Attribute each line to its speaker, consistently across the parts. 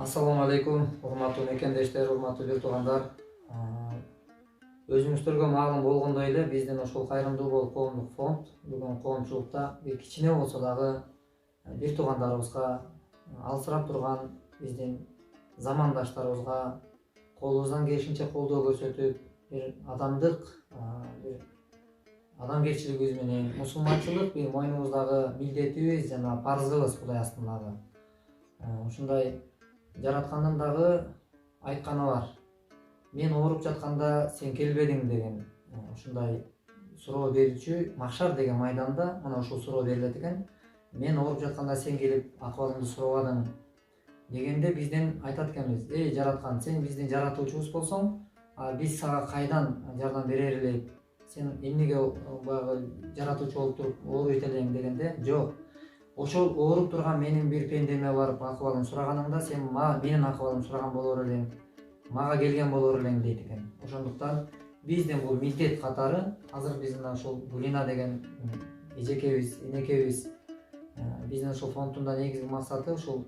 Speaker 1: Assalamu алейкум, урматтуу мекендештер, урматтуу бир туугандар. Өзүңүздөргө маалым болгондой эле биздин ошол кайрымдуу болуп коомдук фонд бүгүн коомчулукта бир кичине болсо дагы бир туугандарыбызга алсырап турган биздин замандаштарыбызга колубуздан келишинче колдоо көрсөтүп, бир адамгерчилигибиз менен мусулманчылык бир мойнубуздагы милдетибиз жана парзыбыз Кудай астындагы. Ушундай жараткандын дагы айтканы бар. Мен ооруп жатканда сен келбедиң деген ушундай суроо берүүчү Махшар деген майданда мына ушул суроо берилет экен. Мен ооруп жатканда сен келип акыбалымды сурабадың дегенде бизден айтат экенбиз: "Эй жараткан, сен биздин жаратуучубуз болсоң, биз сага кайдан жардам берер элек? Сен эмнеге баягы жаратуучу болуп туруп ооруйт элең?" дегенде, "Жок. Ошол ооруп турган менин бир пендеме барып акыбалын сураганыңда сен менин акыбалымды сураган болор элең, мага келген болор элең" дейт экен. Ошондуктан биздин бул милдет катары азыр биздин ушул Гулина деген эжекебиз, энекебиз, биздин ушул фонддун да негизги максаты ушул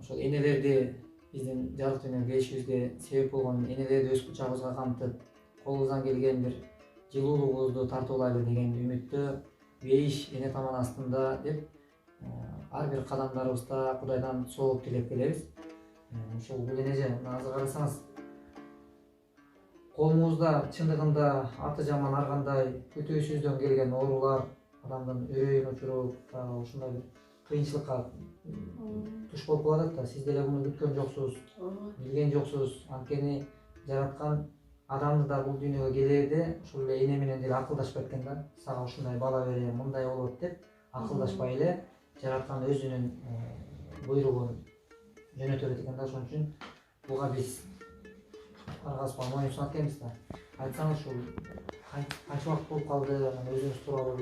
Speaker 1: энелерди, биздин жарык дүйнөгө келишибизге себеп болгон энелерди өз кучагыбызга камтып, колубуздан келген бир жылуулугубузду тартуулайлы деген үмүттө бейиш эне таман астында деп ар бир кадамдарыбызда Кудайдан соолук тилеп келебиз. Ушул Гүл энеже азыр карасаңыз, коомубузда чындыгында аты жаман ар кандай күтүүсүздөн келген оорулар адамдын үрөйүн учуруп, ушундай бир кыйынчылыкка туш болуп калат да. Сиз деле муну күткөн жоксуз, билген жоксуз. Анткени жараткан адамды да бул дүйнөгө келээрде ушул эле эне менен деле акылдашпай кеткен да. Сага ушундай бала берем, мындай болот деп акылдашпай эле жараткан өзүнүн буйругун жөнөтө берет экен да. Ошон үчүн буга биз аргаспай моюн сунат экенбиз да. Айтсаңыз ушул канча убакыт болуп калды, өзүңүз тууралуу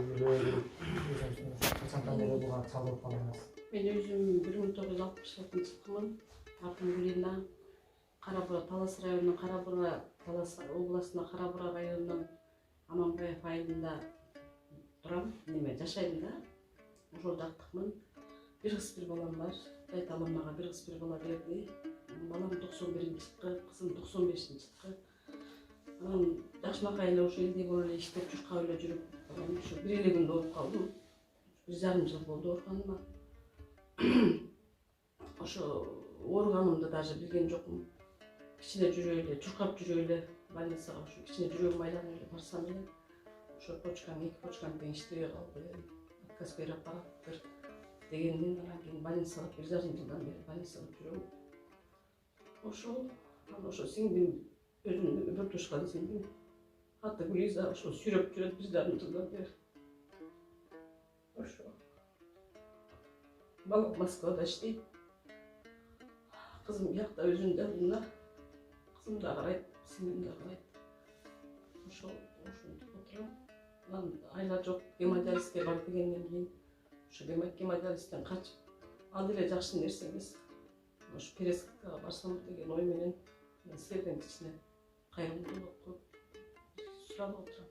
Speaker 1: качандан бери буга чалдыгып калдыңыз?
Speaker 2: Мен өзүм 1966 жылкымын. Атым Гулина. Карабура, Талас районунун Карабура, Талас областына Карабура районунун Аманбаев айылында турам, жашайм да. Ошол жактыкмын. Бир кыз бир балам бар. Кудай таалам мага бир кыз бир бала берди. Балам 91-жылкы, кызым 95-жылкы. Анан жакшынакай эле ошо элде болуп эле иштеп журкап эле жүрүп, ошо бир эле күндө ооруп калдым. 1,5 жыл болду ооруганыма. Ошо ооруганымды даже билген жокмун. Кичине жүрө эле, журкап жүрө эле больницага, ошо кичине жүрөгүм айланып эле барсам эле ошо почкам, 2 почкам тең иштебей калып эле отказ берип апараттыр дегенден анан кийин больницага 1,5 жылдан бери больницада жүрөм. Ошол сиңдим, өзүм бир тушкан сиңдим. Аты Гулиза, ошо сүйрөп жүрөт 1,5 жылдан бери. Ошо балам Москвада иштейт. Кызым биякта өзүнүн жанында. Кызым да карайт, сиңдим да карайт. Ошентип отурам. Анан айла жок, гемодиализге бар дегенден кийин ошо гемодиализден качып, ал деле жакшы нерсе эмес. Ошо пересадкага барсам деген ой менен мен силерден кичине кайрымдуулук сурап отурам.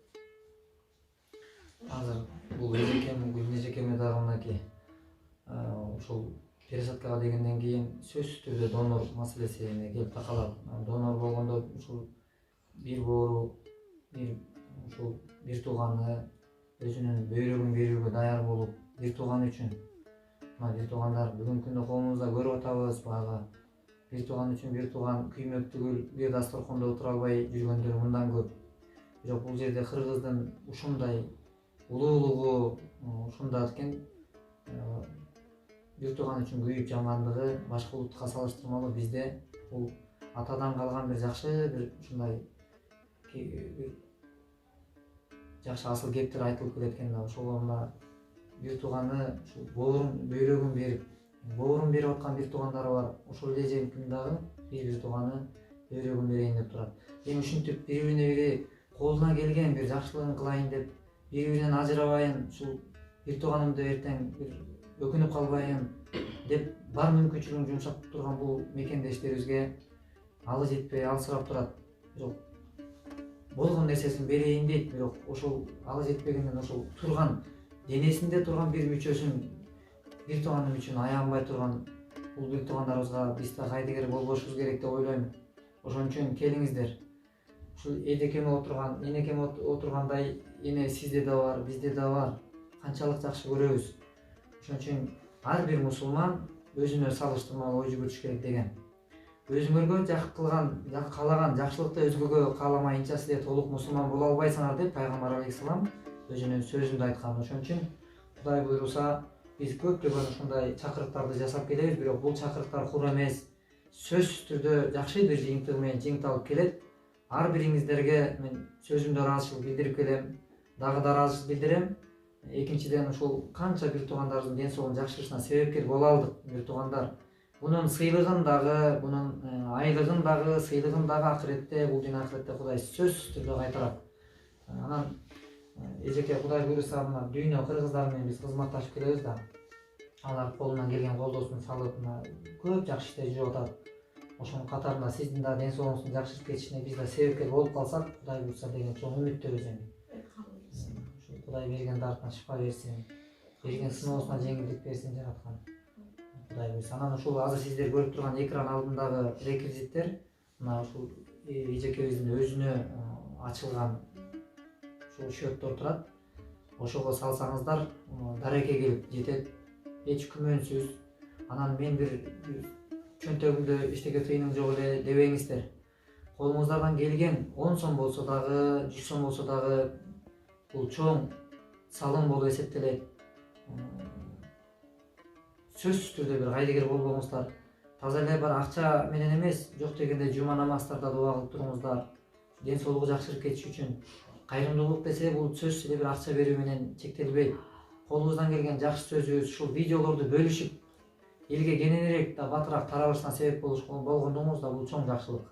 Speaker 1: Азыр бул Гүлүн эжекеме дагы мынакей ушул пересадкага дегенден кийин сөзсүз түрдө донор маселесине келип такалат. Донор болгондо ушул бир боору, бир тууганы өзүнүн бөйрөгүн берүүгө даяр болуп, бир тууган үчүн, бир туугандар бүгүнкү күндө коомубузда көрүп атабыз, баягы бир тууган үчүн бир тууган күймөк түгүл бир дасторкондо отура албай жүргөндөр мындан көп. Бирок бул жерде кыргыздын ушундай улуулугу, ушунда экен, бир тууган үчүн күйүп жангандыгы башка улутка салыштырмалуу бизде бул атадан калган бир жакшы бир ушундай жакшы асыл кептер айтылып келет экен да. Ошого мына бир тууганы ушул бөйрөгүн берип аткан бир туугандары бар. Ошол эле эженкин дагы бир тууганы бөйрөгүн берейин деп турат. Эми ушинтип бири-бирине бири колунан келген бир жакшылыгын кылайын деп, бири-биринен ажырабайын, ушул бир тууганымды эртең бир өкүнүп калбайын деп бар мүмкүнчүлүгүн жумшап турган бул мекендештерибизге алы жетпей алсырап турат. Бирок болгон нерсесин берейин дейт, бирок ошол алы жетпегенден ошол турган денесинде турган бир мүчөсүн бир тууганым үчүн аябай турган бул бир туугандарыбызга биз да кайдыгер болбошубуз керек деп ойлойм. Ошон үчүн келиңиздер. Ушул эдекеме отурган, энекеме отургандай эне сизде да бар, бизде да бар. Канчалык жакшы көрөбүз. Ошон үчүн ар бир мусулман өзүнө салыштырмалуу ой жүгүртүш керек деген. Өзүңөргө жакыт кылган, каалаган жакшылыкты өзгөгө кааламайынча силер толук мусулман боло албайсыңар деп пайгамбар алейхисалам өзүнүн сөзүндө айткан. Ошон үчүн Кудай буйруса биз көптөгөн ушундай чакырыктарды жасап келебиз, бирок бул чакырыктар кур эмес. Сөзсүз түрдө жакшы бир жыйынтыгы менен жыйынталып келет. Ар бириңиздерге мен сөзүмдө ыраазычылык билдирип келем, дагы да ыраазычылык билдирем. Экинчиден ушул канча бир туугандарыбыздын ден соолугунун жакшырышына себепкер боло алдык бир туугандар. Бунун сыйлыгын дагы, бунун айлыгын дагы, сыйлыгын дагы акыретте, бул дүйнө акыретте Кудай сөзсүз түрдө кайтарат. Анан эжеке Кудай буйруса мына дүйнө кыргыздар менен биз кызматташып келебиз да. Алар колунан келген колдосун салып, көп жакшы иштер жүрүп атат. Ошонун катарында сиздин да ден соолугуңуздун жакшырып кетишине биз да себепкер болуп калсак, Кудай буйруса деген чоң үмүттөбүз эми. Кудай берген дартына шифа берсин, берген сыноосуна жеңилдик берсин жараткан. Кудай буйруса. Анан ушул азыр сиздер көрүп турган экран алдындагы реквизиттер мына ушул эжекебиздин өзүнө ачылган ушул счеттор турат. Ошого салсаңыздар дареке келип жетет, эч күмөнсүз. Анан мен бир чөнтөгүмдө эчтеке тыйыным жок эле дебеңиздер. Колуңуздардан келген 10 сом болсо дагы, 100 сом болсо дагы бул чоң салым болуп эсептелет. Сөзсүз түрдө бир кайдыгер болбоңуздар. Таза эле бар акча менен эмес, жок дегенде жума намаздарда дуа кылып туруңуздар. Ден соолугу жакшырып кетиш үчүн. Кайрымдуулук десе бул сөзсүз эле бир акча берүү менен чектелбейт. Колуңуздан келген жакшы сөзү, ушул видеолорду бөлүшүп, элге кененирээк да батыраак таралышына себеп болгондугуңузда бул чоң жакшылык.